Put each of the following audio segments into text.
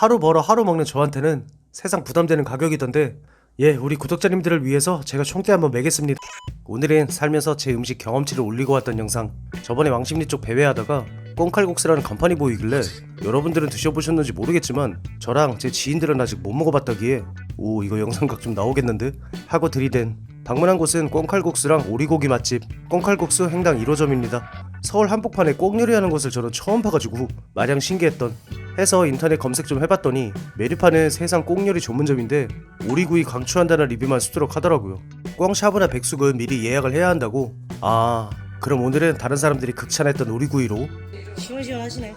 하루 벌어 하루 먹는 저한테는 세상 부담되는 가격이던데, 예, 우리 구독자님들을 위해서 제가 총대 한번 매겠습니다. 오늘은 살면서 제 음식 경험치를 올리고 왔던 영상. 저번에 왕십리 쪽 배회하다가 꽁칼국수라는 간판이 보이길래 여러분들은 드셔보셨는지 모르겠지만 저랑 제 지인들은 아직 못 먹어봤다기에 오, 이거 영상각 좀 나오겠는데? 하고 들이댄 방문한 곳은 꽁칼국수랑 오리고기 맛집 꽁칼국수 횡당 1호점입니다. 서울 한복판에 꽁 요리하는 곳을 저는 처음 봐가지고 마냥 신기했던 해서 인터넷 검색 좀 해봤더니 메뉴판은 세상 꽁 요리 전문점인데 오리구이 강추한다는 리뷰만 쓰도록 하더라고요. 꽁샤브나 백숙은 미리 예약을 해야 한다고. 아, 그럼 오늘은 다른 사람들이 극찬했던 오리구이로 시원시원하시네.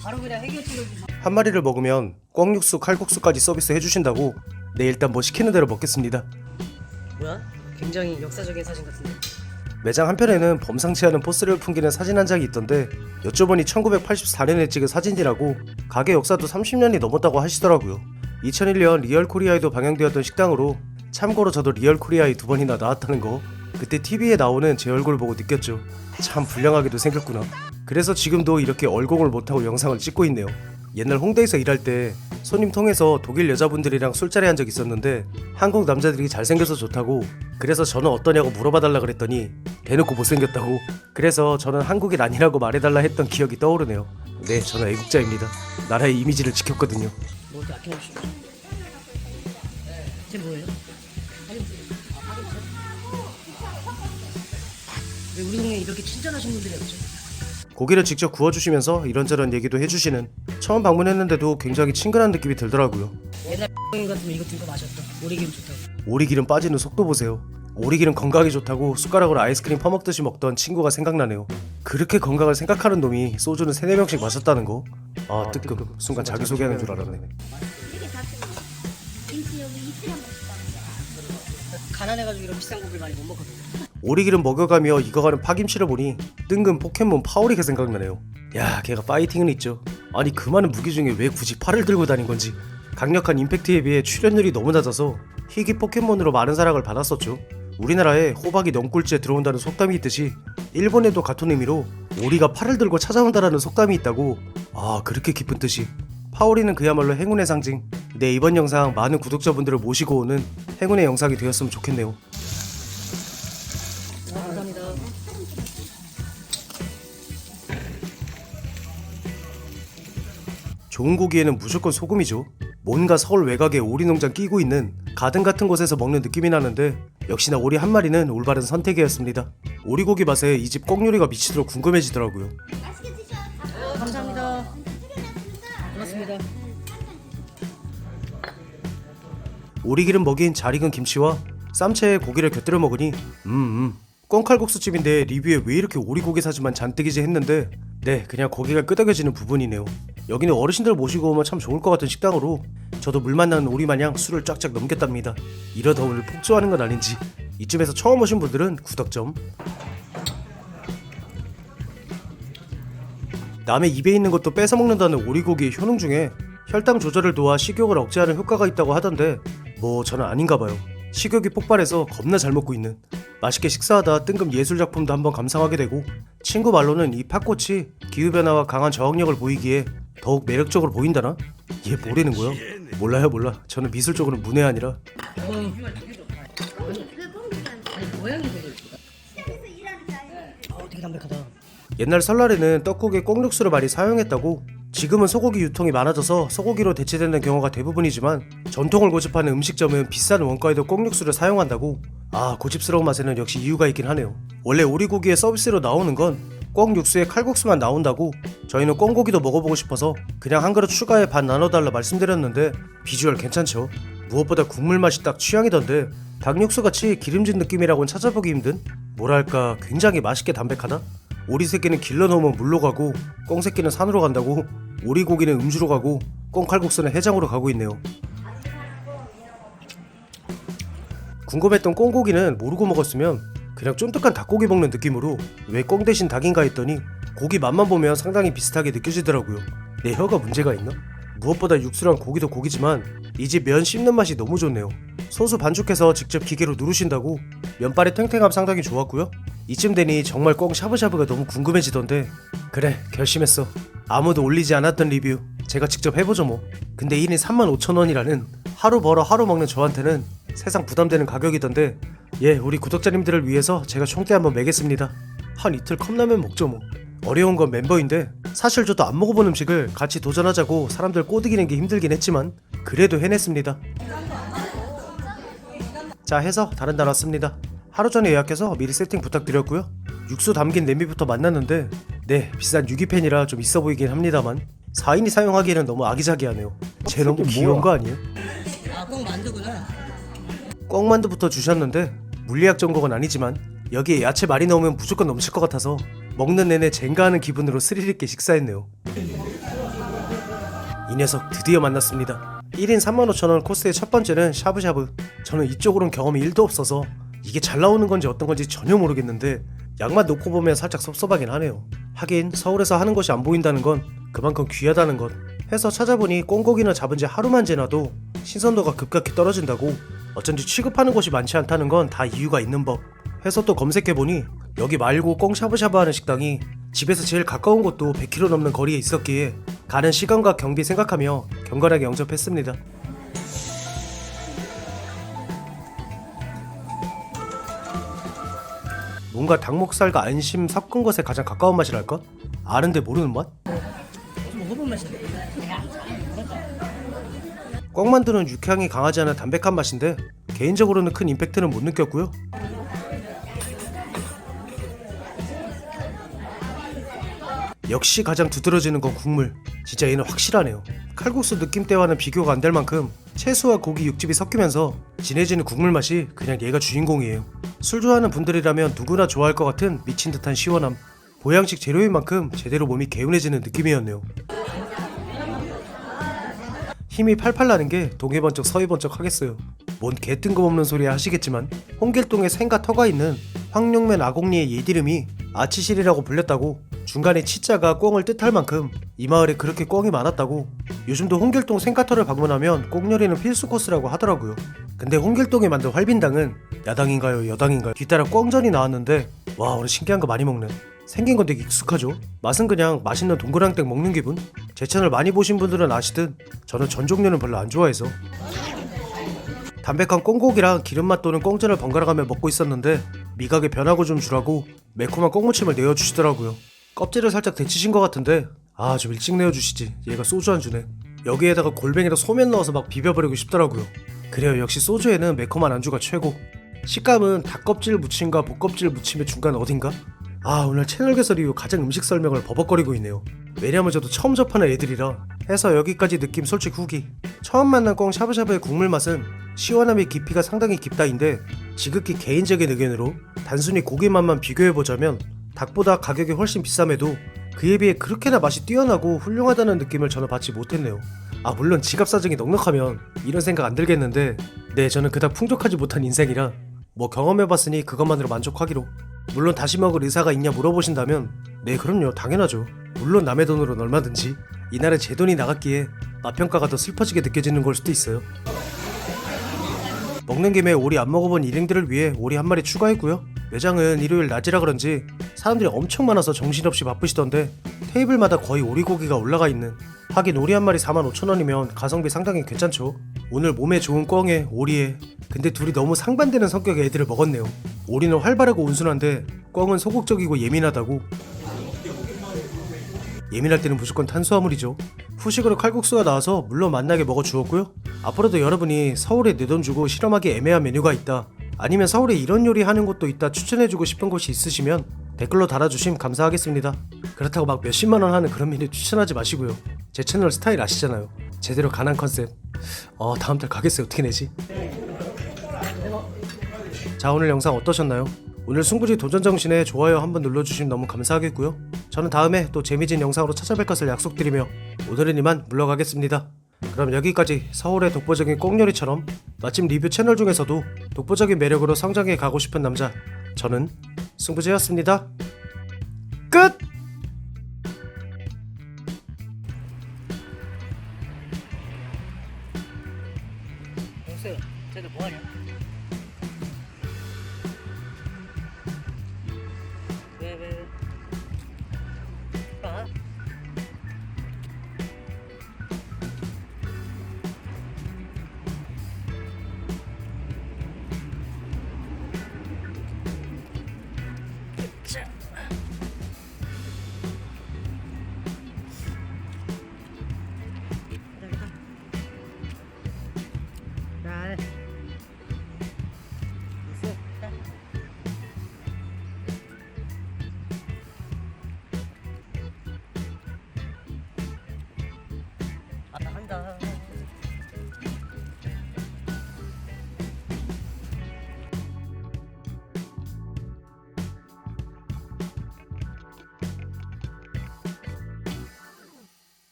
바로 그냥 해결 찍어주세요. 한 마리를 먹으면 꽁육수 칼국수까지 서비스 해주신다고. 네, 일단 뭐 시키는 대로 먹겠습니다. 뭐야? 굉장히 역사적인 사진 같은데? 매장 한편에는 범상치 않은 포스를 풍기는 사진 한 장이 있던데 여쭤보니 1984년에 찍은 사진이라고. 가게 역사도 30년이 넘었다고 하시더라고요. 2001년 리얼코리아에도 방영되었던 식당으로. 참고로 저도 리얼코리아에 2번이나 나왔다는 거 그때 TV에 나오는 제 얼굴 보고 느꼈죠. 참 불량하게도 생겼구나. 그래서 지금도 이렇게 얼공을 못하고 영상을 찍고 있네요. 옛날 홍대에서 일할 때 손님 통해서 독일 여자분들이랑 술자리 한 적 있었는데 한국 남자들이 잘생겨서 좋다고. 그래서 저는 어떠냐고 물어봐달라 그랬더니 대놓고 못생겼다고. 그래서 저는 한국인 아니라고 말해달라 했던 기억이 떠오르네요. 네, 저는 애국자입니다. 나라의 이미지를 지켰거든요. 뭐 이렇게 아껴놓으시고. 쟤 뭐예요? 왜 우리 동네에 이렇게 친절하신 분들이 없죠? 고기를 직접 구워주시면서 이런저런 얘기도 해주시는. 처음 방문했는데도 굉장히 친근한 느낌이 들더라고요. 옛날 X 같으면 이거 들고 마셨다. 오리기름 좋다고. 오리기름 빠지는 속도 보세요. 오리기름 건강에 좋다고 숟가락으로 아이스크림 퍼먹듯이 먹던 친구가 생각나네요. 그렇게 건강을 생각하는 놈이 소주는 3-4병씩 마셨다는 거. 아, 뜨끔. 순간 자기소개하는 줄 알았네. 김치 여기 이틀만 먹었다. 가난해가지고 이런 비싼 고기를 많이 못 먹거든. 오리기름 먹여가며 익어가는 파김치를 보니 뜬금 포켓몬 파오리가 생각나네요. 야, 걔가 파이팅은 있죠. 아니, 그 많은 무기 중에 왜 굳이 팔을 들고 다닌 건지. 강력한 임팩트에 비해 출연률이 너무 낮아서 희귀 포켓몬으로 많은 사랑을 받았었죠. 우리나라에 호박이 넝굴지에 들어온다는 속담이 있듯이 일본에도 같은 의미로 오리가 팔을 들고 찾아온다라는 속담이 있다고. 아, 그렇게 깊은 뜻이. 파오리는 그야말로 행운의 상징. 네, 이번 영상 많은 구독자분들을 모시고 오는 행운의 영상이 되었으면 좋겠네요. 감사합니다. 좋은 고기에는 무조건 소금이죠. 뭔가 서울 외곽에 오리 농장 끼고 있는 가든 같은 곳에서 먹는 느낌이 나는데 역시나 오리 한 마리는 올바른 선택이었습니다. 오리고기 맛에 이 집 꽁 요리가 미치도록 궁금해지더라고요. 맛있게 드셔. 감사합니다. 고맙습니다. 오리기름 먹인 잘 익은 김치와 쌈채에 고기를 곁들여 먹으니 꽁칼국수집인데 리뷰에 왜 이렇게 오리고기 사진만 잔뜩이지 했는데 네, 그냥 고기가 끄덕여지는 부분이네요. 여기는 어르신들 모시고 오면 참 좋을 것 같은 식당으로 저도 물 만나는 오리마냥 술을 쫙쫙 넘겼답니다. 이러다 오늘 폭주하는 건 아닌지. 이쯤에서 처음 오신 분들은 구독 좀. 남의 입에 있는 것도 뺏어 먹는다는 오리고기의 효능 중에 혈당 조절을 도와 식욕을 억제하는 효과가 있다고 하던데 뭐 저는 아닌가 봐요. 식욕이 폭발해서 겁나 잘 먹고 있는. 맛있게 식사하다 뜬금 예술작품도 한번 감상하게 되고 친구 말로는 이 팥꽃이 기후변화와 강한 저항력을 보이기에 더욱 매력적으로 보인다나? 얘 뭐라는 거야? 몰라요, 몰라. 저는 미술 쪽으로는 문외한이라. 그게 꽁기한테. 아니 모양이 되게 예쁘다. 시장에서 일하는 자예요. 되게 담백하다. 옛날 설날에는 떡국에 꽁육수를 많이 사용했다고. 지금은 소고기 유통이 많아져서 소고기로 대체되는 경우가 대부분이지만 전통을 고집하는 음식점은 비싼 원가에도 꽁육수를 사용한다고. 아, 고집스러운 맛에는 역시 이유가 있긴 하네요. 원래 오리고기에 서비스로 나오는 건 꽁육수에 칼국수만 나온다고. 저희는 꽁고기도 먹어보고 싶어서 그냥 한 그릇 추가에 반 나눠달라 말씀드렸는데 비주얼 괜찮죠? 무엇보다 국물 맛이 딱 취향이던데 닭육수같이 기름진 느낌이라고는 찾아보기 힘든? 뭐랄까 굉장히 맛있게 담백하다? 오리 새끼는 길러 넣으면 물로 가고 꽁 새끼는 산으로 간다고. 오리고기는 음주로 가고 꽁칼국수는 해장으로 가고 있네요. 궁금했던 꽁고기는 모르고 먹었으면 그냥 쫀득한 닭고기 먹는 느낌으로 왜 꽁 대신 닭인가 했더니 고기 맛만 보면 상당히 비슷하게 느껴지더라고요. 내 혀가 문제가 있나? 무엇보다 육수랑 고기도 고기지만 이 집 면 씹는 맛이 너무 좋네요. 소스 반죽해서 직접 기계로 누르신다고. 면발의 탱탱함 상당히 좋았고요. 이쯤 되니 정말 꽁 샤브샤브가 너무 궁금해지던데 그래, 결심했어. 아무도 올리지 않았던 리뷰 제가 직접 해보죠 뭐. 근데 1인 35,000원이라는 하루 벌어 하루 먹는 저한테는 세상 부담되는 가격이던데, 예, 우리 구독자님들을 위해서 제가 총대 한번 매겠습니다. 한 이틀 컵라면 먹죠 뭐. 어려운 건 멤버인데 사실 저도 안 먹어본 음식을 같이 도전하자고 사람들 꼬드기는 게 힘들긴 했지만 그래도 해냈습니다. 자, 해서 다른 날 왔습니다. 하루 전에 예약해서 미리 세팅 부탁드렸고요. 육수 담긴 냄비부터 만났는데, 네, 비싼 유기팬이라 좀 있어 보이긴 합니다만 4인이 사용하기에는 너무 아기자기하네요. 쟤 너무 귀여운 거 아니에요? 꼭 만두구나. 꽁만두부터 주셨는데 물리학 전공은 아니지만 여기에 야채 많이 넣으면 무조건 넘칠 것 같아서 먹는 내내 젠가하는 기분으로 스릴 있게 식사했네요. 이 녀석 드디어 만났습니다. 1인 35,000원 코스의 첫 번째는 샤브샤브. 저는 이쪽으로는 경험이 1도 없어서 이게 잘 나오는 건지 어떤 건지 전혀 모르겠는데 양만 놓고 보면 살짝 섭섭하긴 하네요. 하긴 서울에서 하는 것이 안 보인다는 건 그만큼 귀하다는 것. 해서 찾아보니 꽁고기는 잡은 지 하루만 지나도 신선도가 급격히 떨어진다고, 어쩐지 취급하는 곳이 많지 않다는 건 다 이유가 있는 법. 해서 또 검색해보니 여기 말고 꽁 샤브샤브 하는 식당이 집에서 제일 가까운 곳도 100km 넘는 거리에 있었기에 가는 시간과 경비 생각하며 경건하게 영접했습니다. 뭔가 닭목살과 안심 섞은 것에 가장 가까운 맛이랄까? 아는데 모르는 맛? 먹어본 맛인데. 꽁만두는 육향이 강하지 않은 담백한 맛인데 개인적으로는 큰 임팩트는 못 느꼈고요. 역시 가장 두드러지는 건 국물. 진짜 얘는 확실하네요. 칼국수 느낌대와는 비교가 안 될 만큼 채소와 고기 육즙이 섞이면서 진해지는 국물 맛이 그냥 얘가 주인공이에요. 술 좋아하는 분들이라면 누구나 좋아할 것 같은 미친 듯한 시원함. 보양식 재료인 만큼 제대로 몸이 개운해지는 느낌이었네요. 힘이 팔팔 나는 게 동해 번쩍 서해 번쩍 하겠어요. 뭔 개 뜬금없는 소리 하시겠지만 홍길동에 생과 터가 있는 황룡면 아곡리의 옛 이름이 아치실이라고 불렸다고, 중간에 치자가 꽁을 뜻할 만큼 이 마을에 그렇게 꽁이 많았다고. 요즘도 홍길동 생과터를 방문하면 꽁요리는 필수 코스라고 하더라고요. 근데 홍길동이 만든 활빈당은 야당인가요 여당인가요 뒤따라 꽁전이 나왔는데, 와, 오늘 신기한 거 많이 먹네. 생긴 건 되게 익숙하죠? 맛은 그냥 맛있는 동그랑땡 먹는 기분? 제 채널 많이 보신 분들은 아시듯 저는 전 종류는 별로 안 좋아해서 담백한 꽁고기랑 기름맛 도는 꽁전을 번갈아가며 먹고 있었는데 미각의 변화고 좀 주라고 매콤한 꽁무침을 내어주시더라고요. 껍질을 살짝 데치신 것 같은데 좀 일찍 내어주시지. 얘가 소주 안주네. 여기에다가 골뱅이랑 소면 넣어서 막 비벼버리고 싶더라고요. 그래요, 역시 소주에는 매콤한 안주가 최고. 식감은 닭껍질 무침과 복껍질 무침의 중간 어딘가? 오늘 채널 개설 이후 가장 음식 설명을 버벅거리고 있네요. 왜냐면 저도 처음 접하는 애들이라. 해서 여기까지 느낌 솔직 후기. 처음 만난 꽁 샤브샤브의 국물 맛은 시원함의 깊이가 상당히 깊다인데, 지극히 개인적인 의견으로 단순히 고기 맛만 비교해보자면 닭보다 가격이 훨씬 비쌈에도 그에 비해 그렇게나 맛이 뛰어나고 훌륭하다는 느낌을 저는 받지 못했네요. 물론 지갑 사정이 넉넉하면 이런 생각 안 들겠는데, 네, 저는 그닥 풍족하지 못한 인생이라 뭐 경험해봤으니 그것만으로 만족하기로. 물론 다시 먹을 의사가 있냐 물어보신다면 네, 그럼요, 당연하죠. 물론 남의 돈으로는 얼마든지. 이날은 제 돈이 나갔기에 맛평가가 더 슬퍼지게 느껴지는 걸 수도 있어요. 먹는 김에 오리 안 먹어본 일행들을 위해 오리 한 마리 추가했고요. 매장은 일요일 낮이라 그런지 사람들이 엄청 많아서 정신없이 바쁘시던데 테이블마다 거의 오리고기가 올라가 있는. 하긴 오리 한 마리 45,000원이면 가성비 상당히 괜찮죠. 오늘 몸에 좋은 꿩에 오리에, 근데 둘이 너무 상반되는 성격의 애들을 먹었네요. 오리는 활발하고 온순한데 꿩은 소극적이고 예민하다고. 예민할 때는 무조건 탄수화물이죠. 후식으로 칼국수가 나와서 물론 맛나게 먹어주었고요. 앞으로도 여러분이 서울에 내 돈 주고 실험하기 애매한 메뉴가 있다, 아니면 서울에 이런 요리 하는 곳도 있다 추천해주고 싶은 곳이 있으시면 댓글로 달아주시면 감사하겠습니다. 그렇다고 막 몇십만원 하는 그런 메뉴 추천하지 마시고요. 제 채널 스타일 아시잖아요. 제대로 가난 컨셉. 다음 달 가겠어요. 어떻게 내지? 자, 오늘 영상 어떠셨나요? 오늘 승부지 도전 정신에 좋아요 한번 눌러주시면 너무 감사하겠고요. 저는 다음에 또 재미진 영상으로 찾아뵐 것을 약속드리며 오늘은 이만 물러가겠습니다. 그럼 여기까지 서울의 독보적인 꽁요리처럼 맛집 리뷰 채널 중에서도 독보적인 매력으로 성장해 가고 싶은 남자, 저는 승부지였습니다. 끝! 영수야, 쟤들 뭐하냐?